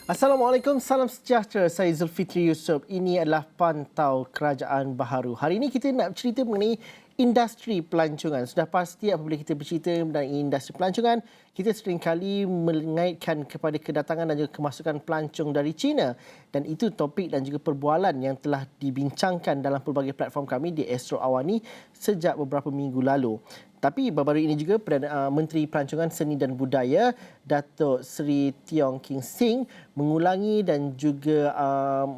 Assalamualaikum, salam sejahtera. Saya Zulfitri Yusof. Ini adalah Pantau Kerajaan Baharu. Hari ini kita nak cerita mengenai industri pelancongan. Sudah pasti apabila kita bercerita mengenai industri pelancongan, kita seringkali mengaitkan kepada kedatangan dan juga kemasukan pelancong dari China. Dan itu topik dan juga perbualan yang telah dibincangkan dalam pelbagai platform kami di Astro Awani sejak beberapa minggu lalu. Tapi baru-baru ini juga Menteri Pelancongan Seni dan Budaya Datuk Seri Tiong King Sing mengulangi dan juga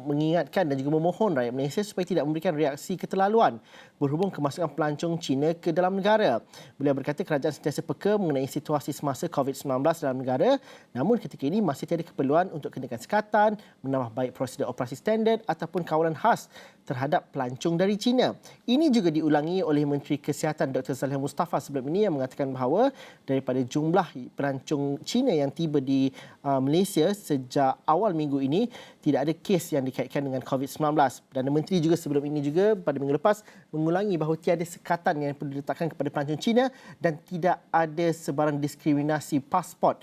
mengingatkan dan juga memohon rakyat Malaysia supaya tidak memberikan reaksi keterlaluan berhubung kemasukan pelancong Cina ke dalam negara. Beliau berkata kerajaan sentiasa peka mengenai situasi semasa COVID-19 dalam negara, namun ketika ini masih tiada keperluan untuk kenakan sekatan, menambah baik prosedur operasi standard ataupun kawalan khas terhadap pelancong dari China. Ini juga diulangi oleh Menteri Kesihatan Dr. Zaliha Mustafa sebelum ini yang mengatakan bahawa daripada jumlah pelancong Cina yang tiba di Malaysia sejak awal minggu ini, tidak ada kes yang dikaitkan dengan COVID-19. Perdana Menteri juga sebelum ini juga pada minggu lepas mengulangi bahawa tiada sekatan yang perlu diletakkan kepada pelancong Cina dan tidak ada sebarang diskriminasi pasport.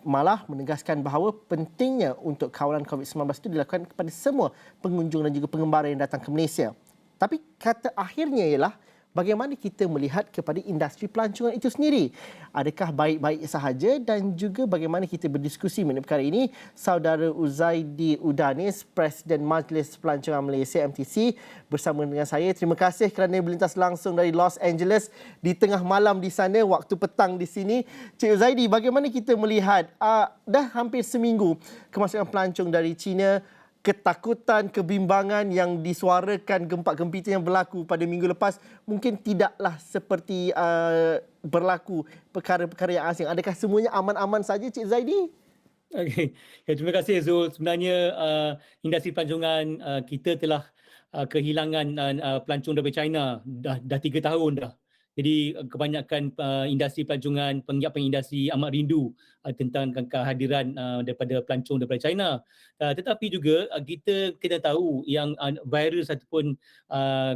Malah menegaskan bahawa pentingnya untuk kawalan COVID-19 itu dilakukan kepada semua pengunjung dan juga pengembara yang datang ke Malaysia. Tapi kata akhirnya ialah bagaimana kita melihat kepada industri pelancongan itu sendiri. Adakah baik-baik sahaja dan juga bagaimana kita berdiskusi mengenai perkara ini. Saudara Uzaidi Udanis, Presiden Majlis Pelancongan Malaysia MTC bersama dengan saya. Terima kasih kerana berlintas langsung dari Los Angeles di tengah malam di sana, waktu petang di sini. Cik Uzaidi, bagaimana kita melihat dah hampir seminggu kemasukan pelancong dari China, ketakutan, kebimbangan yang disuarakan, gempak-gempitan yang berlaku pada minggu lepas mungkin tidaklah seperti berlaku perkara-perkara yang asing. Adakah semuanya aman-aman saja, Cik Zaidi? Okey. Ya, terima kasih Zul. Sebenarnya industri pelancongan kita telah kehilangan pelancong daripada China dah 3 tahun dah. Jadi kebanyakan industri pelancongan, penggiat industri amat rindu tentang kehadiran daripada pelancong daripada China. Tetapi juga kita kena tahu yang virus ataupun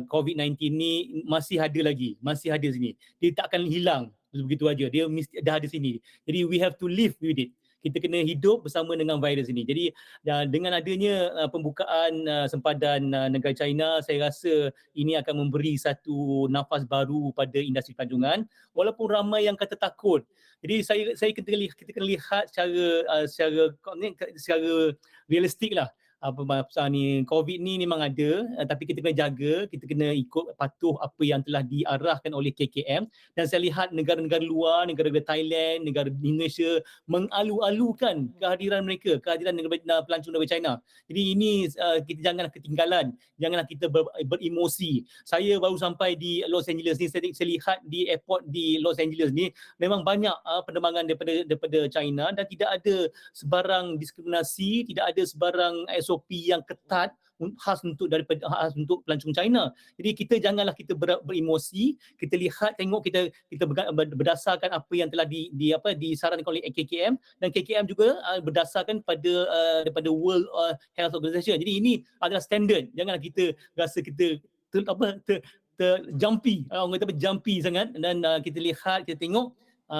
COVID-19 ni masih ada lagi, masih ada sini. Dia tak akan hilang begitu aja. Dia mesti dah ada sini. Jadi we have to live with it. Kita kena hidup bersama dengan virus ini. Jadi dengan adanya pembukaan sempadan negara China, saya rasa ini akan memberi satu nafas baru pada industri pelancongan walaupun ramai yang kata takut. Jadi kita kena lihat secara realistik lah. Pasal ni COVID ni memang ada, tapi kita kena jaga, kita kena ikut patuh apa yang telah diarahkan oleh KKM. Dan saya lihat negara-negara luar, negara-negara Thailand, negara Indonesia mengalu-alukan kehadiran mereka, kehadiran pelancong dari China. Jadi ini kita janganlah ketinggalan, janganlah kita beremosi. Saya baru sampai di Los Angeles ni, saya lihat di airport di Los Angeles ni memang banyak penerbangan daripada China dan tidak ada sebarang diskriminasi, tidak ada sebarang SOP yang ketat khas untuk pelancong China. Jadi kita janganlah kita beremosi, kita lihat, tengok, kita berdasarkan apa yang telah disarankan oleh KKM, dan KKM juga berdasarkan daripada World Health Organization. Jadi ini adalah standard. Janganlah kita rasa kita jumpy, orang kata jumpy sangat, dan kita lihat, kita tengok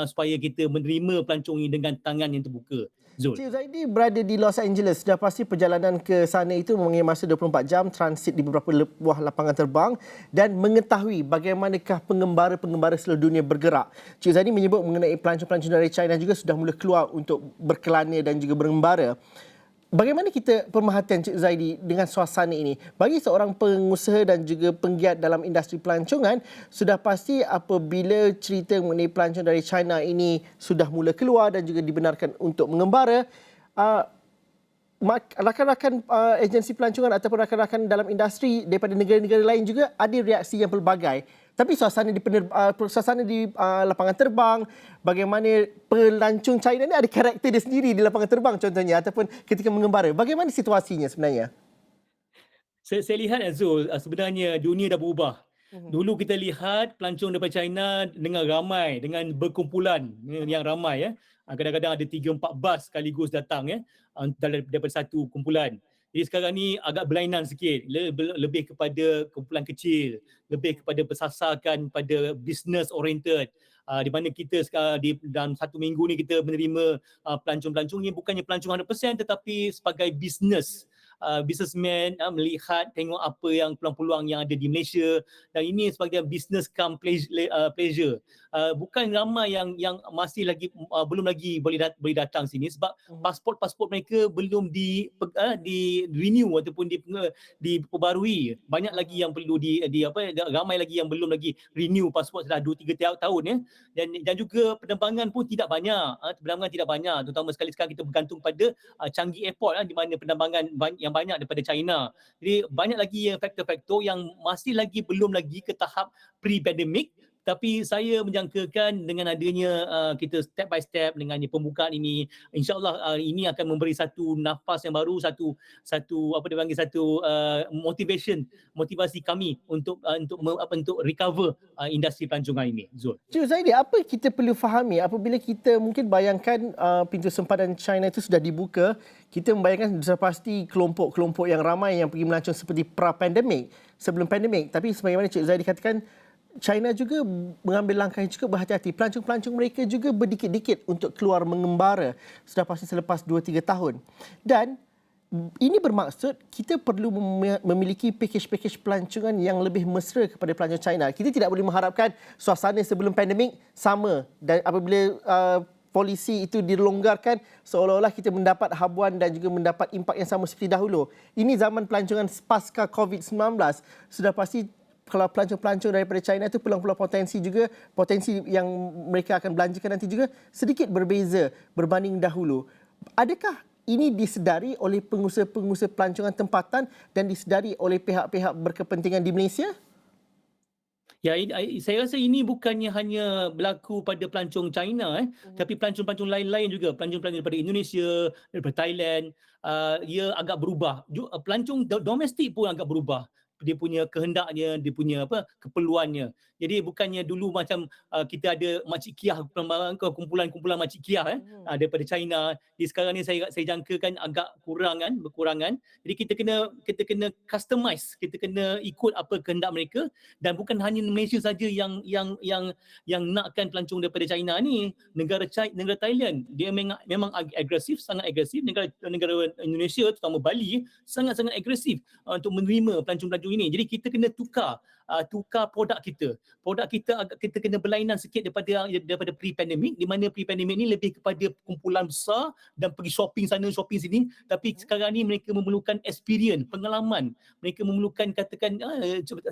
supaya kita menerima pelancong ini dengan tangan yang terbuka. Zul. Cik Zaidi berada di Los Angeles. Sudah pasti perjalanan ke sana itu mengenai masa 24 jam, transit di beberapa buah lapangan terbang dan mengetahui bagaimanakah pengembara-pengembara seluruh dunia bergerak. Cik Zaidi menyebut mengenai pelancong-pelancong dari China juga sudah mula keluar untuk berkelana dan juga berengembara. Bagaimana kita pemerhatian Cik Zaidi dengan suasana ini? Bagi seorang pengusaha dan juga penggiat dalam industri pelancongan, sudah pasti apabila cerita mengenai pelancong dari China ini sudah mula keluar dan juga dibenarkan untuk mengembara, rakan-rakan agensi pelancongan ataupun rakan-rakan dalam industri daripada negara-negara lain juga ada reaksi yang pelbagai. Tapi suasana di lapangan terbang, bagaimana pelancong China ni ada karakter dia sendiri di lapangan terbang contohnya ataupun ketika mengembara. Bagaimana situasinya sebenarnya? Saya lihat Azul, sebenarnya dunia dah berubah. Dulu kita lihat pelancong daripada China dengan ramai, dengan berkumpulan yang ramai ya. Kadang-kadang ada 3-4 bas sekaligus datang ya, daripada satu kumpulan. Jadi sekarang ni agak berlainan sikit, lebih kepada kumpulan kecil, lebih kepada bersasarkan pada business oriented. di mana kita di dalam satu minggu ni kita menerima pelancong-pelancong yang bukannya pelancong 100% tetapi sebagai businessman, melihat tengok apa yang peluang-peluang yang ada di Malaysia, dan ini sebagai business come pleasure. Bukan ramai yang masih lagi belum lagi boleh datang sini sebab pasport mereka belum di renew ataupun diperbarui. Banyak lagi yang perlu ramai lagi yang belum lagi renew pasport sudah 2-3 tahun ya. Dan juga penerbangan pun tidak banyak. Penerbangan tidak banyak, terutama sekali sekarang kita bergantung pada Changi Airport di mana penerbangan yang banyak daripada China. Jadi banyak lagi faktor-faktor yang masih lagi belum lagi ke tahap pre-pandemic. Tapi saya menjangkakan dengan adanya kita step by step dengan pembukaan ini, insya-Allah ini akan memberi satu nafas yang baru, satu motivasi kami untuk recover industri pelancongan ini. Zul. Cik Zaidi, apa kita perlu fahami apabila kita mungkin bayangkan pintu sempadan China itu sudah dibuka, kita membayangkan sudah pasti kelompok-kelompok yang ramai yang pergi melancong seperti pra-pandemik, sebelum pandemik. Tapi sebagaimana Cik Zaidi katakan, China juga mengambil langkah yang cukup berhati-hati. Pelancong-pelancong mereka juga berdikit-dikit untuk keluar mengembara sudah pasti selepas 2-3 tahun. Dan ini bermaksud kita perlu memiliki pakej-pakej pelancongan yang lebih mesra kepada pelancong China. Kita tidak boleh mengharapkan suasana sebelum pandemik sama, dan apabila polisi itu dilonggarkan seolah-olah kita mendapat habuan dan juga mendapat impak yang sama seperti dahulu. Ini zaman pelancongan pasca COVID-19. Sudah pasti kalau pelancong-pelancong daripada China itu peluang-peluang potensi yang mereka akan belanjakan nanti juga sedikit berbeza berbanding dahulu. Adakah ini disedari oleh pengusaha-pengusaha pelancongan tempatan dan disedari oleh pihak-pihak berkepentingan di Malaysia? Ya, saya rasa ini bukannya hanya berlaku pada pelancong China, tapi pelancong-pelancong lain-lain juga, pelancong-pelancong daripada Indonesia, daripada Thailand, ia agak berubah. Pelancong domestik pun agak berubah. Dia punya kehendaknya, dia punya keperluannya. Jadi bukannya dulu macam kita ada makcik Kiah, kumpulan-kumpulan makcik Kiah daripada China. Di sekarang ni saya jangkakan agak berkurangan. Jadi kita kena customize, kita kena ikut apa kehendak mereka, dan bukan hanya Malaysia saja yang nakkan pelancong daripada China ni. Negara Thailand dia memang agresif, sangat agresif. Negara Indonesia terutama Bali sangat-sangat agresif untuk menerima pelancong-pelancong ini. Jadi kita kena tukar produk kita. Produk kita kena berlainan sikit daripada pre-pandemic, di mana pre-pandemic ni lebih kepada kumpulan besar dan pergi shopping sana shopping sini, tapi sekarang ni mereka memerlukan experience, pengalaman. Mereka memerlukan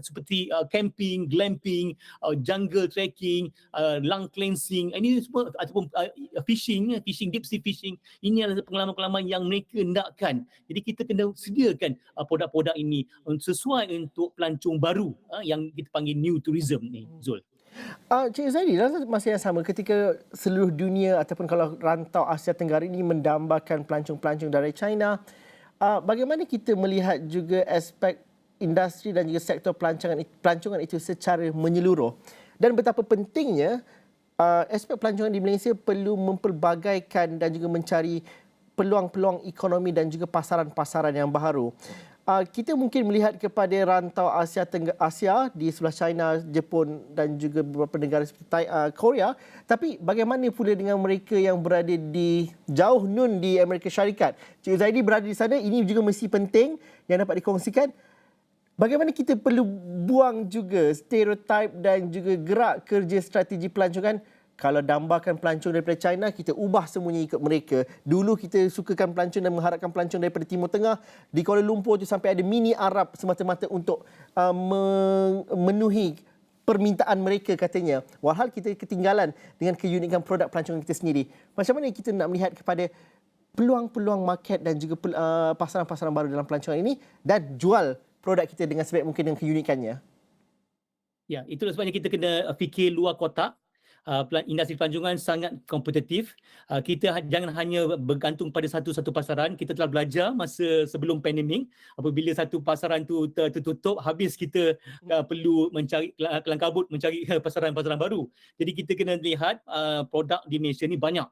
seperti camping, glamping, jungle trekking, lung cleansing, ini semua, ataupun fishing, deep sea fishing. Ini adalah pengalaman-pengalaman yang mereka nakkan. Jadi kita kena sediakan produk-produk ini sesuai untuk pelancong baru yang kita panggil new tourism ni, Zul. Cik Zaidi, dalam masa yang sama ketika seluruh dunia ataupun kalau rantau Asia Tenggara ini mendambakan pelancong-pelancong dari China, bagaimana kita melihat juga aspek industri dan juga sektor pelancongan itu secara menyeluruh, dan betapa pentingnya aspek pelancongan di Malaysia perlu mempelbagaikan dan juga mencari peluang-peluang ekonomi dan juga pasaran-pasaran yang baru. Kita mungkin melihat kepada rantau Asia di sebelah China, Jepun dan juga beberapa negara seperti Korea. Tapi bagaimana pula dengan mereka yang berada di jauh nun di Amerika Syarikat? Cik Zaidi berada di sana, ini juga mesti penting yang dapat dikongsikan. Bagaimana kita perlu buang juga stereotip dan juga gerak kerja strategi pelancongan. Kalau dambakan pelancong daripada China, kita ubah semuanya ikut mereka. Dulu kita sukakan pelancong dan mengharapkan pelancong daripada Timur Tengah. Di Kuala Lumpur tu sampai ada mini Arab semata-mata untuk memenuhi permintaan mereka katanya. Walhal kita ketinggalan dengan keunikan produk pelancongan kita sendiri. Macam mana kita nak melihat kepada peluang-peluang market dan juga pasaran-pasaran baru dalam pelancongan ini dan jual produk kita dengan sebaik mungkin dengan keunikannya? Ya, itulah sebabnya kita kena fikir luar kotak. Industri pelancongan sangat kompetitif. Kita jangan hanya bergantung pada satu pasaran. Kita telah belajar masa sebelum pandemik, apabila satu pasaran tu tertutup, habis kita perlu mencari kelang kabut, mencari pasaran-pasaran baru. Jadi kita kena lihat produk di Malaysia ni banyak.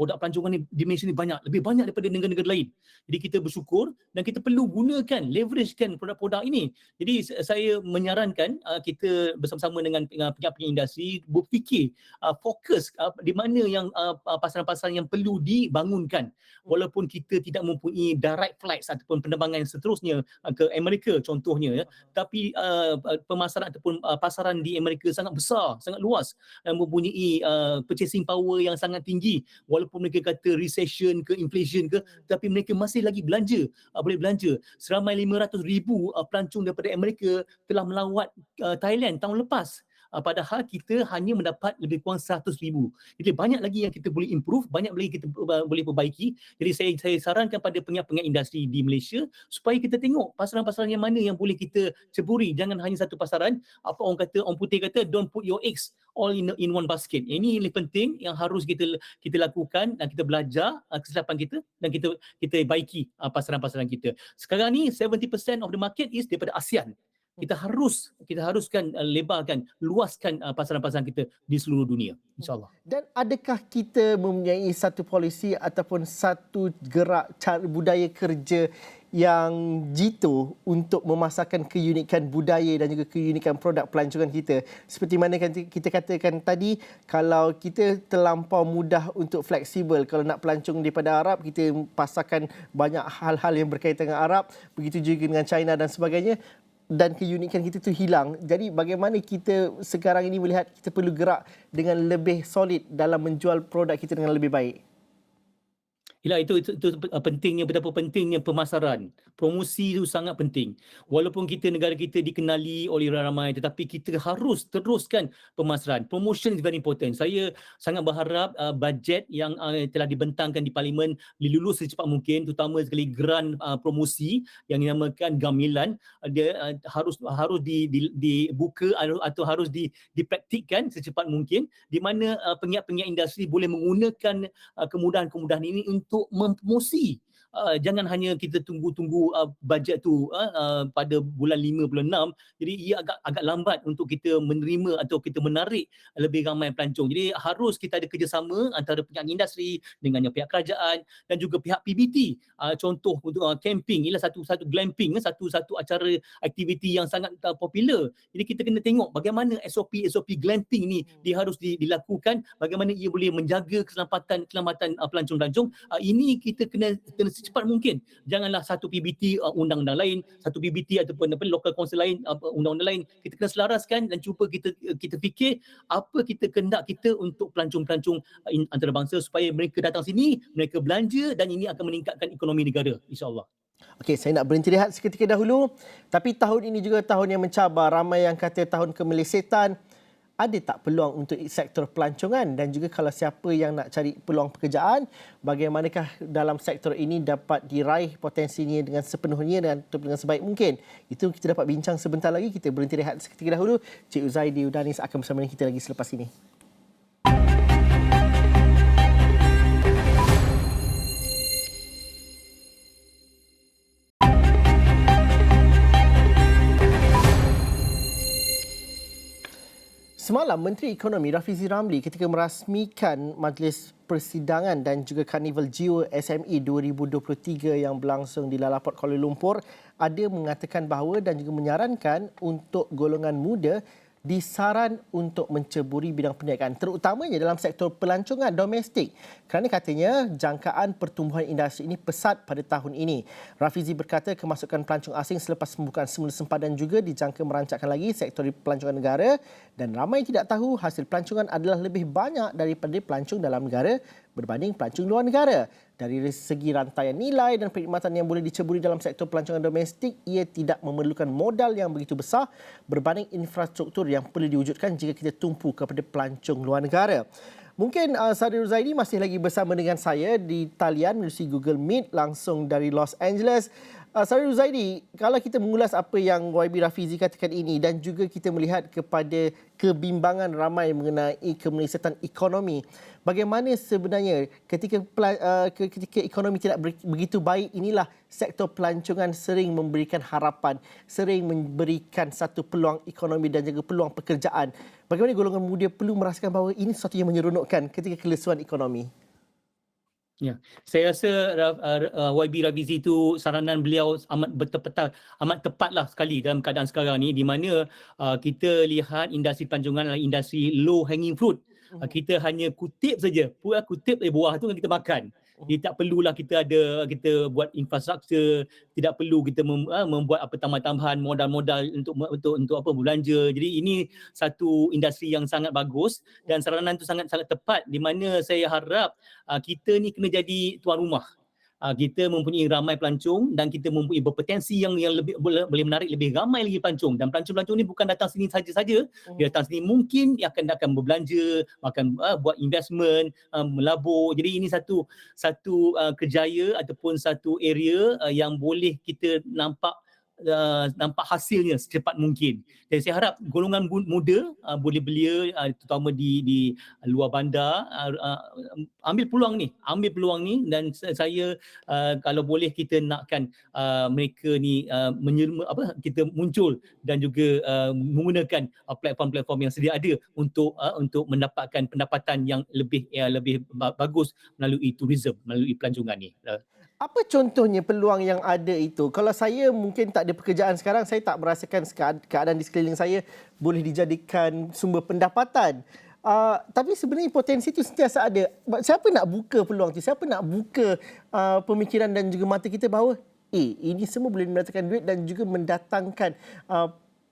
produk pelancongan ni di Malaysia ni banyak, lebih banyak daripada negara-negara lain. Jadi kita bersyukur dan kita perlu gunakan, leveragekan produk-produk ini. Jadi saya menyarankan kita bersama-sama dengan pihak-pihak industri berfikir fokus di mana yang pasaran-pasaran yang perlu dibangunkan. Walaupun kita tidak mempunyai direct flights ataupun penerbangan seterusnya ke Amerika contohnya, tapi pemasaran ataupun pasaran di Amerika sangat besar, sangat luas dan mempunyai purchasing power yang sangat tinggi. Walaupun mereka kata recession ke inflation ke, tapi mereka masih lagi belanja, boleh belanja. Seramai 500,000 pelancong daripada Amerika telah melawat Thailand tahun lepas. Padahal kita hanya mendapat lebih kurang 100,000. Jadi banyak lagi yang kita boleh improve, banyak lagi kita boleh perbaiki. Jadi saya sarankan pada pengiat-pengiat industri di Malaysia supaya kita tengok pasaran-pasaran yang mana yang boleh kita ceburi. Jangan hanya satu pasaran. Apa orang putih kata, don't put your eggs all in one basket. Ini yang penting yang harus kita lakukan dan kita belajar kesilapan kita dan kita baiki pasaran-pasaran kita. Sekarang ni 70% of the market is daripada ASEAN. Kita haruskan lebarkan, luaskan pasaran-pasaran kita di seluruh dunia, insyaAllah. Dan adakah kita mempunyai satu polisi ataupun satu gerak cara budaya kerja yang jitu untuk memasarkan keunikan budaya dan juga keunikan produk pelancongan kita? Seperti mana kita katakan tadi, kalau kita terlampau mudah untuk fleksibel, kalau nak pelancong daripada Arab, kita pasarkan banyak hal-hal yang berkaitan dengan Arab, begitu juga dengan China dan sebagainya, dan keunikan kita tu hilang. Jadi bagaimana kita sekarang ini melihat kita perlu gerak dengan lebih solid dalam menjual produk kita dengan lebih baik? Yalah, itu pentingnya, betapa pentingnya pemasaran. Promosi itu sangat penting. Walaupun negara kita dikenali oleh ramai, tetapi kita harus teruskan pemasaran. Promotion is very important. Saya sangat berharap bajet yang telah dibentangkan di Parlimen dilulus secepat mungkin, terutama sekali grant promosi yang dinamakan Gamilan, dia harus dibuka atau harus dipraktikkan secepat mungkin, di mana pengiat-pengiat industri boleh menggunakan kemudahan-kemudahan ini untuk mempromosi. Jangan hanya kita tunggu bajet tu pada bulan 5, bulan 6. Jadi ia agak lambat untuk kita menerima atau kita menarik lebih ramai pelancong. Jadi harus kita ada kerjasama antara pihak industri dengan pihak kerajaan dan juga pihak PBT. Contoh untuk camping, ialah satu glamping, satu acara aktiviti yang sangat popular. Jadi kita kena tengok bagaimana SOP glamping ni dia harus dilakukan, bagaimana ia boleh menjaga keselamatan pelancong-pelancong. Ini kita kena secepat mungkin. Janganlah satu PBT undang-undang lain, satu PBT ataupun local council lain undang-undang lain. Kita kena selaraskan dan cuba kita fikir apa kita kehendak kita untuk pelancong-pelancong antarabangsa supaya mereka datang sini, mereka belanja dan ini akan meningkatkan ekonomi negara, insya-Allah. Okey, saya nak berhenti rehat seketika dahulu. Tapi tahun ini juga tahun yang mencabar. Ramai yang kata tahun kemelesetan. Ada tak peluang untuk sektor pelancongan, dan juga kalau siapa yang nak cari peluang pekerjaan, bagaimanakah dalam sektor ini dapat diraih potensinya dengan sepenuhnya dan dengan sebaik mungkin? Itu kita dapat bincang sebentar lagi. Kita berhenti rehat seketika dahulu. Cik Uzaidi Udanis akan bersama dengan kita lagi selepas ini. Semalam, Menteri Ekonomi Rafizi Ramli ketika merasmikan Majlis Persidangan dan juga Karnival Jiwa SME 2023 yang berlangsung di Lalaport Kuala Lumpur, ada mengatakan bahawa dan juga menyarankan untuk golongan muda disaran untuk menceburi bidang perniagaan, terutamanya dalam sektor pelancongan domestik, kerana katanya jangkaan pertumbuhan industri ini pesat pada tahun ini. Rafizi berkata kemasukan pelancong asing selepas pembukaan semula sempadan juga dijangka merancakkan lagi sektor pelancongan negara, dan ramai tidak tahu hasil pelancongan adalah lebih banyak daripada pelancong dalam negara berbanding pelancong luar negara. Dari segi rantaian nilai dan perkhidmatan yang boleh diceburi dalam sektor pelancongan domestik, ia tidak memerlukan modal yang begitu besar berbanding infrastruktur yang perlu diwujudkan jika kita tumpu kepada pelancong luar negara. Mungkin Sadri Ruzaidi masih lagi bersama dengan saya di talian melalui Google Meet langsung dari Los Angeles. Sadri Ruzaidi, kalau kita mengulas apa yang YB Rafizi katakan ini dan juga kita melihat kepada kebimbangan ramai mengenai kemelesetan ekonomi, bagaimana sebenarnya ketika ekonomi tidak begitu baik, inilah sektor pelancongan sering memberikan harapan, sering memberikan satu peluang ekonomi dan juga peluang pekerjaan. Bagaimana golongan muda perlu merasakan bahawa ini sesuatu yang menyeronokkan ketika kelesuan ekonomi? Ya, saya rasa YB Rafizi itu saranan beliau amat tepatlah sekali dalam keadaan sekarang ni, di mana kita lihat industri pelancongan adalah industri low hanging fruit. Mhm, Kita hanya kutip saja, kutip dari buah tu kan kita makan. mhm. Jadi tak perlulah kita buat infrastruktur, tidak perlu kita membuat apa tambahan modal-modal untuk apa belanja. Jadi ini satu industri yang sangat bagus dan saranan itu sangat sangat tepat, di mana saya harap kita ni kena jadi tuan rumah. Kita mempunyai ramai pelancong dan kita mempunyai berpotensi yang lebih boleh menarik lebih ramai lagi pelancong, dan pelancong-pelancong ni bukan datang sini saja-saja. Dia Mhm. datang sini mungkin dia akan berbelanja, akan buat investment, melabur. Jadi ini satu satu kerjaya ataupun satu area yang boleh kita nampak hasilnya secepat mungkin. Dan saya harap golongan muda boleh belia, terutama di luar bandar, ambil peluang ni, dan saya kalau boleh kita nakkan mereka ni kita muncul dan juga menggunakan platform-platform yang sedia ada untuk mendapatkan pendapatan yang lebih bagus melalui tourism, melalui pelancongan ni. Apa contohnya peluang yang ada itu? Kalau saya mungkin tak ada pekerjaan sekarang, saya tak merasakan keadaan di sekeliling saya boleh dijadikan sumber pendapatan. Tapi sebenarnya potensi itu sentiasa ada. Siapa nak buka peluang itu? Siapa nak buka pemikiran dan juga mata kita bahawa ini semua boleh mendatangkan duit dan juga mendatangkan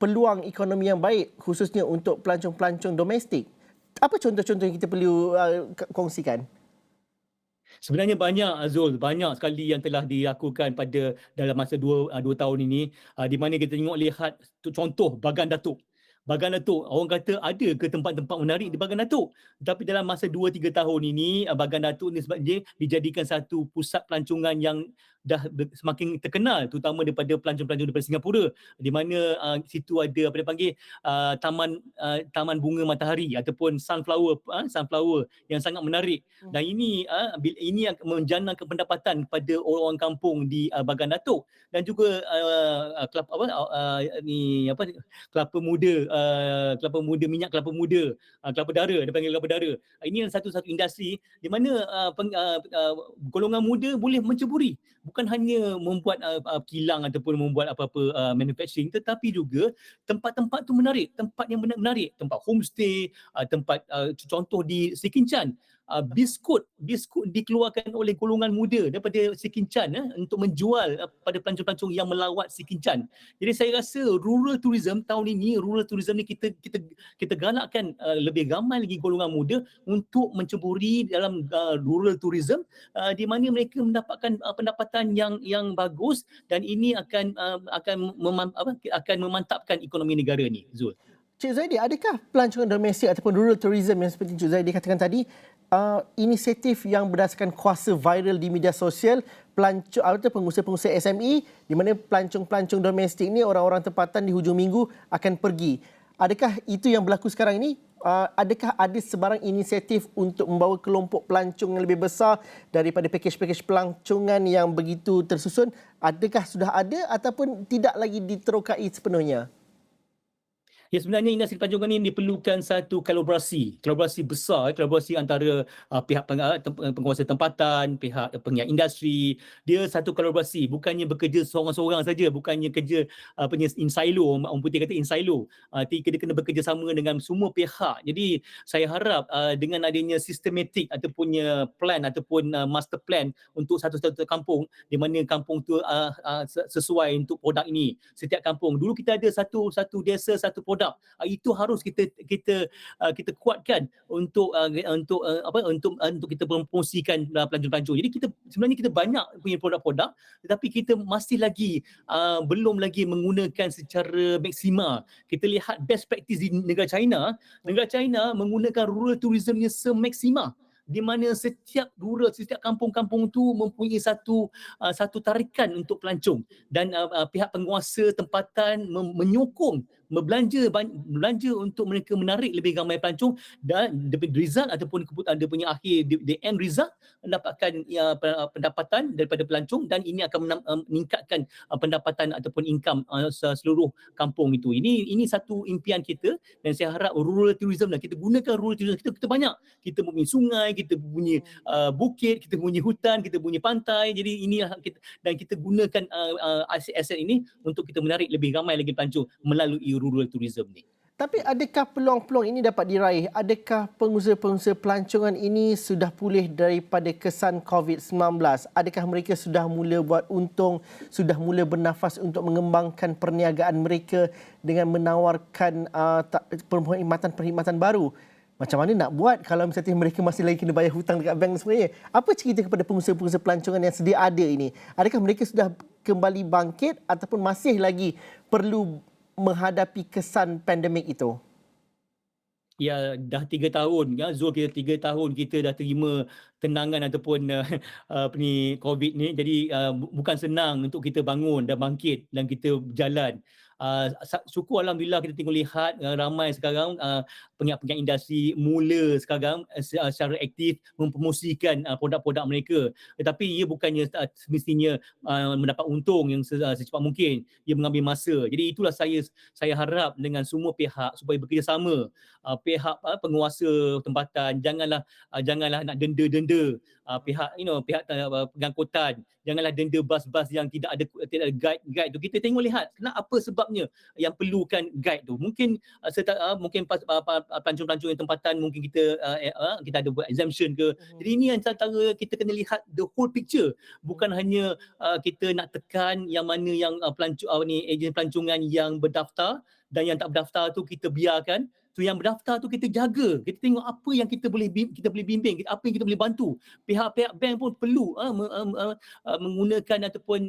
peluang ekonomi yang baik khususnya untuk pelancong-pelancong domestik. Apa contoh-contoh yang kita perlu kongsikan? Sebenarnya banyak, Azul, banyak sekali yang telah dilakukan dalam masa dua tahun ini, di mana kita lihat contoh Bagan Datuk. Bagan Datuk, orang kata ada ke tempat-tempat menarik di Bagan Datuk? Tapi dalam masa 2-3 tahun ini, Bagan Datuk ni sebabnya dijadikan satu pusat pelancongan yang dah semakin terkenal, terutama daripada pelancong-pelancong daripada Singapura, di mana situ ada apa dia panggil taman bunga matahari ataupun sunflower yang sangat menarik. Dan ini akan menjanangkan pendapatan kepada orang-orang kampung di Bagan Datuk, dan juga kelapa muda, minyak kelapa muda, kelapa dara, dia panggil kelapa dara. Ini adalah satu-satu industri di mana golongan muda boleh menceburi, bukan hanya membuat kilang ataupun membuat apa-apa manufacturing, tetapi juga tempat-tempat tu menarik, tempat yang menarik, tempat homestay, tempat contoh di Sekincan, biskut dikeluarkan oleh golongan muda daripada Sekincan untuk menjual pada pelancong-pelancong yang melawat Sekincan. Jadi saya rasa rural tourism tahun ini, kita galakkan lebih ramai lagi golongan muda untuk menceburi dalam rural tourism, di mana mereka mendapatkan pendapatan yang bagus, dan ini akan memantapkan ekonomi negara ni, Zul. Cik Zaidi, adakah pelancongan domestik ataupun rural tourism yang seperti Cik Zaidi katakan tadi, inisiatif yang berdasarkan kuasa viral di media sosial, pelancong atau pengusaha-pengusaha SME, di mana pelancong-pelancong domestik ni orang-orang tempatan di hujung minggu akan pergi. Adakah itu yang berlaku sekarang ini? Adakah ada sebarang inisiatif untuk membawa kelompok pelancong yang lebih besar daripada pakej-pakej pelancongan yang begitu tersusun? Adakah sudah ada ataupun tidak lagi diterokai sepenuhnya? Ya, sebenarnya industri pelancongan ini diperlukan satu kolaborasi besar, kolaborasi antara pihak penguasa tempatan, pihak pengiat industri. Dia satu kolaborasi, bukannya bekerja seorang-seorang saja, bukannya kerja in silo, orang putih kata in silo. Kita kena bekerjasama dengan semua pihak. Jadi saya harap dengan adanya sistematik ataupun plan ataupun master plan untuk satu-satu kampung, di mana kampung tu sesuai untuk produk ini. Setiap kampung, dulu kita ada satu desa satu produk, itu harus kita kuatkan untuk kita promosikan pelancong-pelancong. Jadi sebenarnya kita banyak punya produk-produk, tetapi kita masih lagi belum lagi menggunakan secara maksima. Kita lihat best practice di negara China menggunakan rural tourismnya semaksima, di mana setiap kampung-kampung tu mempunyai satu tarikan untuk pelancong, dan pihak penguasa tempatan menyokong belanja untuk mereka menarik lebih ramai pelancong, dan the result ataupun dia punya akhir the end result mendapatkan pendapatan daripada pelancong, dan ini akan meningkatkan pendapatan ataupun income seluruh kampung itu. Ini satu impian kita, dan saya harap rural tourism kita gunakan rural tourism kita banyak. Kita punya sungai, kita punya bukit, kita punya hutan, kita punya pantai. Jadi inilah kita gunakan aset-aset ini untuk kita menarik lebih ramai lagi pelancong melalui rural tourism ni. Tapi adakah peluang-peluang ini dapat diraih? Adakah pengusaha-pengusaha pelancongan ini sudah pulih daripada kesan COVID-19? Adakah mereka sudah mula buat untung, sudah mula bernafas untuk mengembangkan perniagaan mereka dengan menawarkan perkhidmatan-perkhidmatan baru? Macam mana nak buat kalau misalnya mereka masih lagi kena bayar hutang dekat bank sebenarnya? Apa cerita kepada pengusaha-pengusaha pelancongan yang sedia ada ini? Adakah mereka sudah kembali bangkit ataupun masih lagi perlu menghadapi kesan pandemik itu? Ya, dah 3 tahun ya, Zul, kita 3 tahun kita dah terima tenangan ataupun COVID ni. Jadi bukan senang untuk kita bangun dan bangkit dan kita berjalan. Syukur alhamdulillah kita tengok lihat ramai sekarang pengiat-pengiat industri mula sekarang secara aktif mempromosikan produk-produk mereka. Tetapi ia bukannya semestinya mendapat untung yang secepat mungkin. Ia mengambil masa. Jadi itulah saya harap dengan semua pihak supaya bekerjasama. Pihak penguasa tempatan janganlah nak denda pihak pengangkutan, janganlah denda bas-bas yang tidak ada guide tu. Kita tengok lihat apa sebabnya yang perlukan guide tu. Mungkin pelancong-pelancong yang tempatan mungkin kita ada buat exemption ke. Jadi ini antara kita kena lihat the whole picture, bukan hanya kita nak tekan yang mana yang ejen pelancongan yang berdaftar, dan yang tak berdaftar tu kita biarkan. Tu yang berdaftar tu kita jaga. Kita tengok apa yang kita boleh bimbing, apa yang kita boleh bantu. Pihak-pihak bank pun perlu menggunakan ataupun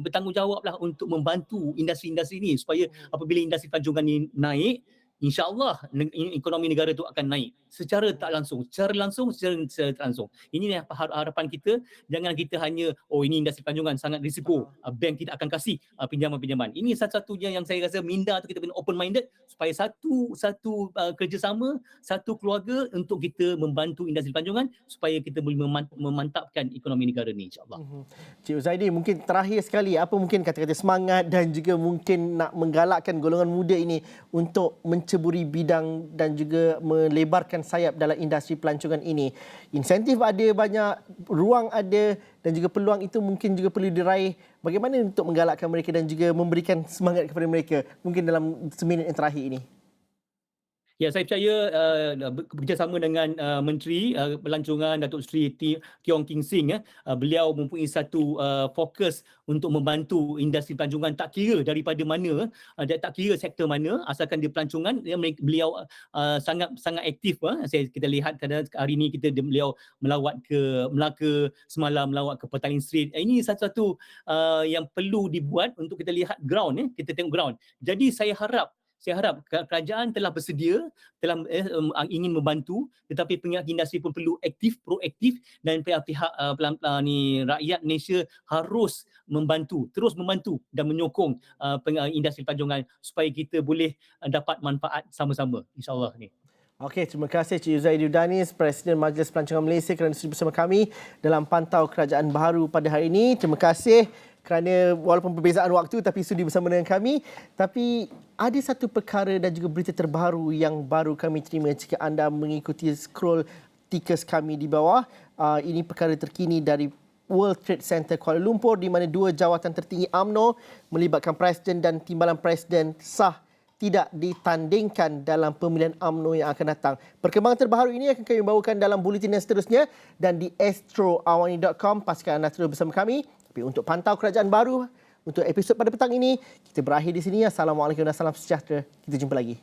bertanggungjawablah untuk membantu industri-industri ini supaya apabila industri pelancongan ini naik, insya-Allah ekonomi negara tu akan naik secara tak langsung, secara langsung, secara tak langsung. Ini harapan kita. Jangan kita hanya ini industri pelancongan sangat risiko, bank tidak akan kasih pinjaman-pinjaman. Ini satu-satunya yang saya rasa minda tu kita kena open minded supaya satu kerjasama, satu keluarga untuk kita membantu industri pelancongan supaya kita boleh memantapkan ekonomi negara ni, insya-Allah. Cik Huzaidi, mungkin terakhir sekali, apa mungkin kata-kata semangat dan juga mungkin nak menggalakkan golongan muda ini untuk menceburi bidang dan juga melebarkan sayap dalam industri pelancongan ini? Insentif ada banyak, ruang ada, dan juga peluang itu mungkin juga perlu diraih. Bagaimana untuk menggalakkan mereka dan juga memberikan semangat kepada mereka mungkin dalam seminit yang terakhir ini? Ya, saya percaya bekerjasama dengan Menteri Pelancongan Datuk Seri Tiong King Sing, beliau mempunyai satu fokus untuk membantu industri pelancongan tak kira daripada mana, tak kira sektor mana, asalkan dia pelancongan. Beliau sangat aktif. Kita lihat hari ini beliau melawat ke Melaka, semalam melawat ke Petaling Street. Ini satu-satu yang perlu dibuat untuk kita lihat ground. Kita tengok ground. Jadi saya harap kerajaan telah bersedia, telah ingin membantu, tetapi pihak industri pun perlu proaktif, dan pihak rakyat Malaysia harus terus membantu dan menyokong industri pelancongan supaya kita boleh dapat manfaat sama-sama, insya-Allah ni. Okey, terima kasih Cik Huzaidi Danis, Presiden Majlis Pelancongan Malaysia, kerana sudi bersama kami dalam Pantau Kerajaan Baharu pada hari ini. Terima kasih kerana walaupun perbezaan waktu tapi sudi bersama dengan kami. Tapi ada satu perkara dan juga berita terbaru yang baru kami terima jika anda mengikuti scroll tickers kami di bawah. Ini perkara terkini dari World Trade Center Kuala Lumpur di mana dua jawatan tertinggi UMNO melibatkan Presiden dan Timbalan Presiden sah tidak ditandingkan dalam pemilihan UMNO yang akan datang. Perkembangan terbaru ini akan kami bawakan dalam buletin yang seterusnya dan di astroawani.com. Pastikan anda terus bersama kami. Tapi untuk Pantau Kerajaan Baru, untuk episod pada petang ini, kita berakhir di sini. Assalamualaikum dan salam sejahtera. Kita jumpa lagi.